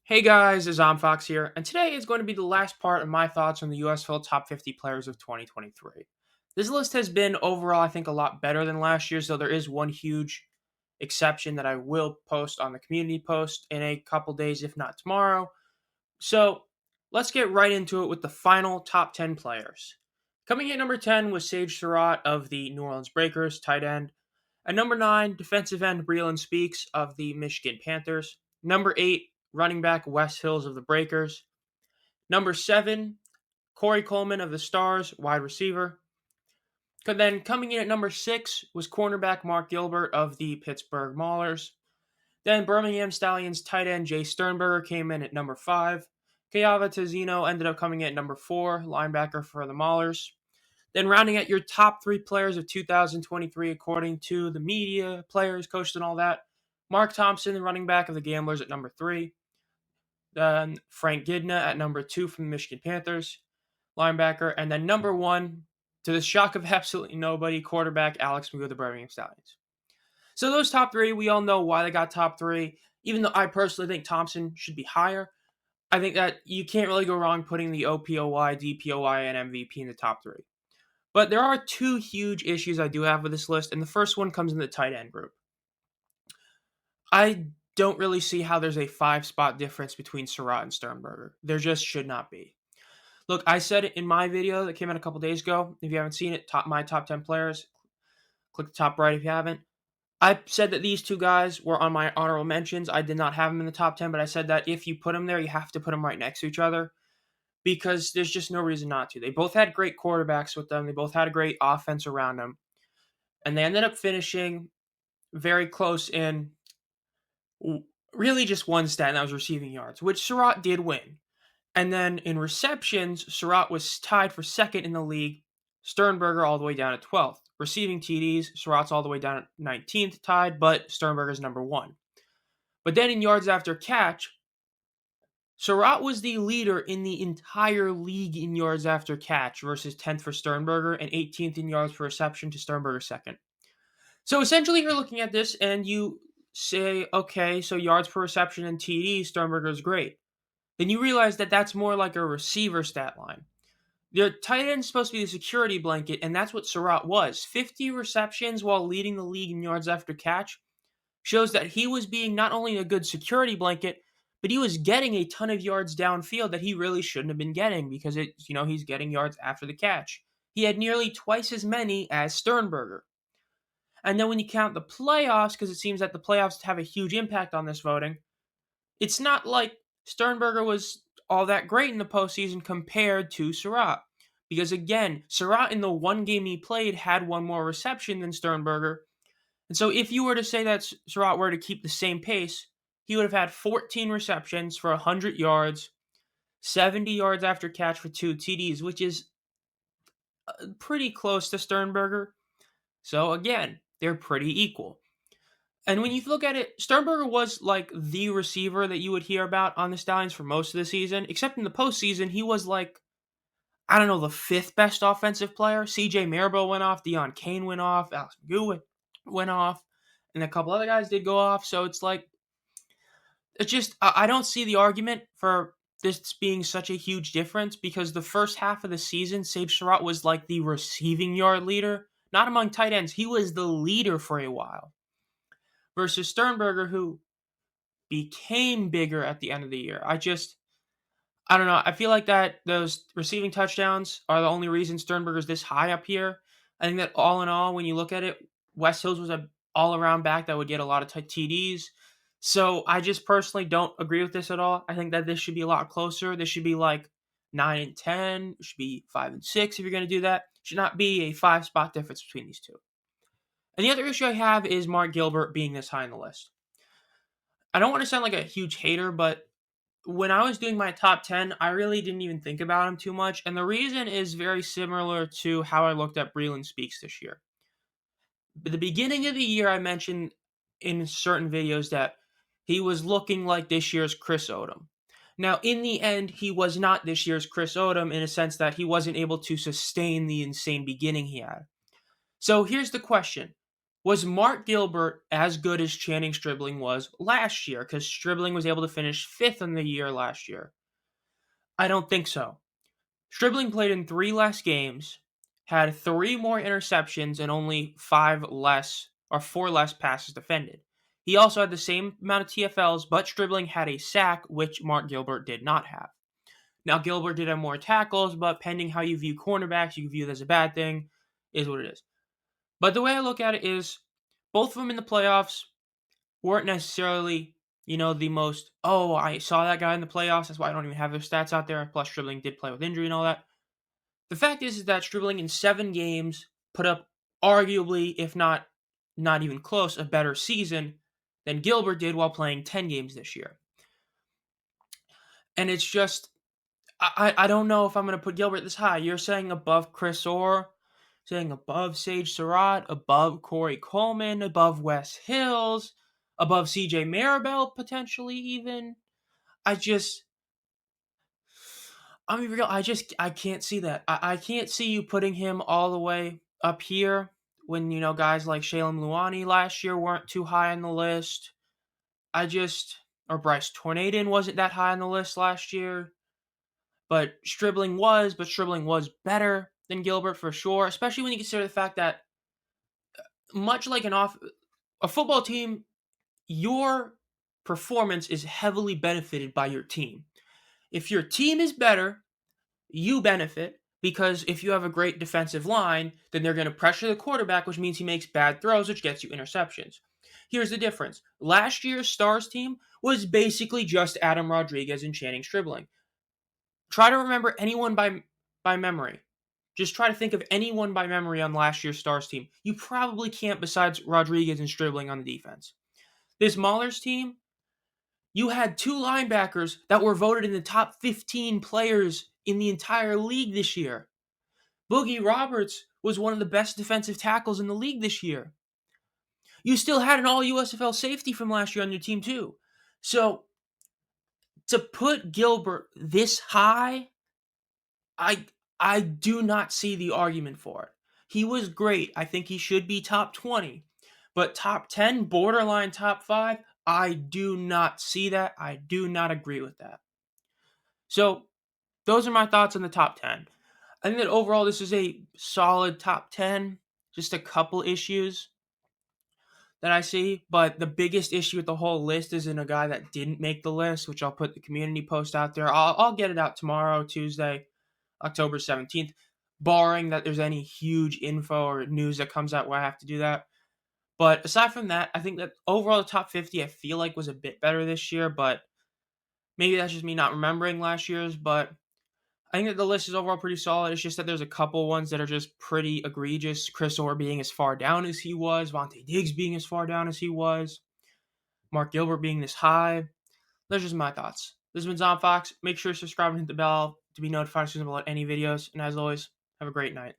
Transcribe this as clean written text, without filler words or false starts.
Hey guys, it's Fox here, and today is going to be the last part of my thoughts on the USFL Top 50 Players of 2023. This list has been overall, I think, a lot better than last year's, though there is one huge exception that I will post on the community post in a couple days, if not tomorrow. So let's get right into it with the final top 10 players. Coming in at number 10 was Sage Surratt of the New Orleans Breakers, tight end. At number 9, defensive end Breland Speaks of the Michigan Panthers. Number 8, running back Wes Hills of the Breakers. Number 7, Corey Coleman of the Stars, wide receiver. Then coming in at number 6 was cornerback Mark Gilbert of the Pittsburgh Maulers. Then Birmingham Stallions tight end Jay Sternberger came in at number 5. Kayava Tazino ended up coming in at number 4, linebacker for the Maulers. Then rounding out your top 3 players of 2023 according to the media, players, coaches, and all that, Mark Thompson, the running back of the Gamblers, at number 3. Then Frank Gidna at number 2 from the Michigan Panthers, linebacker. And then number 1, to the shock of absolutely nobody, quarterback Alex Magoo of the Birmingham Stallions. So those top 3, we all know why they got top 3. Even though I personally think Thompson should be higher, I think that you can't really go wrong putting the OPOY, DPOY, and MVP in the top 3. But there are 2 huge issues I do have with this list, and the first one comes in the tight end group. I don't really see how there's a 5-spot difference between Surratt and Sternberger. There just should not be. Look, I said it in my video that came out a couple days ago. If you haven't seen it, my top 10 players, click the top right if you haven't. I said that these 2 guys were on my honorable mentions. I did not have them in the top 10, but I said that if you put them there, you have to put them right next to each other because there's just no reason not to. They both had great quarterbacks with them. They both had a great offense around them. And they ended up finishing very close in really just one stat, and that was receiving yards, which Surratt did win. And then in receptions, Surratt was tied for second in the league, Sternberger all the way down at 12th. Receiving TDs, Surratt's all the way down at 19th, tied, but Sternberger's number 1. But then in yards after catch, Surratt was the leader in the entire league in yards after catch versus 10th for Sternberger and 18th in yards per reception to Sternberger second. So essentially you're looking at this and you say, okay, so yards per reception and TD, Sternberger's great. Then you realize that that's more like a receiver stat line. Their tight end's supposed to be the security blanket, and that's what Surratt was. 50 receptions while leading the league in yards after catch shows that he was being not only a good security blanket, but he was getting a ton of yards downfield that he really shouldn't have been getting because he's getting yards after the catch. He had nearly twice as many as Sternberger. And then when you count the playoffs, because it seems that the playoffs have a huge impact on this voting, it's not like Sternberger was all that great in the postseason compared to Surratt. Because again, Surratt in the one game he played had one more reception than Sternberger. And so if you were to say that Surratt were to keep the same pace, he would have had 14 receptions for 100 yards, 70 yards after catch for 2 TDs, which is pretty close to Sternberger. So again, they're pretty equal. And when you look at it, Sternberger was like the receiver that you would hear about on the Stallions for most of the season, except in the postseason, he was like, I don't know, the 5th best offensive player. CJ Marable went off, Deion Kane went off, Alex Magoo went off, and a couple other guys did go off. So it's like, it's just, I don't see the argument for this being such a huge difference because the first half of the season, Sage Surratt was like the receiving yard leader, not among tight ends. He was the leader for a while. Versus Sternberger, who became bigger at the end of the year. I don't know. I feel like that those receiving touchdowns are the only reason Sternberger's this high up here. I think that all in all, when you look at it, Wes Hills was an all-around back that would get a lot of TDs. So I just personally don't agree with this at all. I think that this should be a lot closer. This should be like 9 and 10. It should be 5 and 6 if you're going to do that. It should not be a 5-spot difference between these 2. And the other issue I have is Mark Gilbert being this high on the list. I don't want to sound like a huge hater, but when I was doing my top 10, I really didn't even think about him too much. And the reason is very similar to how I looked at Breland Speaks this year. At the beginning of the year, I mentioned in certain videos that he was looking like this year's Chris Odom. Now, in the end, he was not this year's Chris Odom in a sense that he wasn't able to sustain the insane beginning he had. So here's the question. Was Mark Gilbert as good as Channing Stribling was last year? Because Stribling was able to finish 5th in the year last year. I don't think so. Stribling played in 3 less games, had 3 more interceptions, and only 5 less or 4 less passes defended. He also had the same amount of TFLs, but Stribling had a sack, which Mark Gilbert did not have. Now, Gilbert did have more tackles, but pending how you view cornerbacks, you can view it as a bad thing, is what it is. But the way I look at it is both of them in the playoffs weren't necessarily, the most, oh, I saw that guy in the playoffs, that's why I don't even have their stats out there. Plus, Stribling did play with injury and all that. The fact is that Stribling in 7 games put up arguably, if not even close, a better season than Gilbert did while playing 10 games this year. And it's just, I don't know if I'm going to put Gilbert this high. You're saying above Chris Orr, saying above Sage Surratt, above Corey Coleman, above Wes Hills, above CJ Maribel, potentially even. I'm mean, real. I can't see that. I can't see you putting him all the way up here when, guys like Shalem Luani last year weren't too high on the list. Or Bryce Tornadin wasn't that high on the list last year. But Stribling was better than Gilbert for sure, especially when you consider the fact that much like a football team, your performance is heavily benefited by your team. If your team is better, you benefit because if you have a great defensive line, then they're going to pressure the quarterback, which means he makes bad throws, which gets you interceptions. Here's the difference. Last year's Stars team was basically just Adam Rodriguez and Channing Stribling. Try to remember anyone by memory. Just try to think of anyone by memory on last year's Stars team. You probably can't besides Rodriguez and Stribling on the defense. This Maulers team, you had 2 linebackers that were voted in the top 15 players in the entire league this year. Boogie Roberts was one of the best defensive tackles in the league this year. You still had an all USFL safety from last year on your team too. So to put Gilbert this high, I do not see the argument for it. He was great. I think he should be top 20. But top 10, borderline top 5, I do not see that. I do not agree with that. So those are my thoughts on the top 10. I think that overall this is a solid top 10. Just a couple issues that I see. But the biggest issue with the whole list is in a guy that didn't make the list, which I'll put the community post out there. I'll get it out tomorrow, Tuesday, October 17th, barring that there's any huge info or news that comes out where I have to do that. But aside from that, I think that overall the top 50 I feel like was a bit better this year, but maybe that's just me not remembering last year's, but I think that the list is overall pretty solid. It's just that there's a couple ones that are just pretty egregious. Chris Orr being as far down as he was, Vontae Diggs being as far down as he was, Mark Gilbert being this high. Those are just my thoughts. This has been Zom Fox. Make sure to subscribe and hit the bell to be notified as soon as I upload any videos. And as always, have a great night.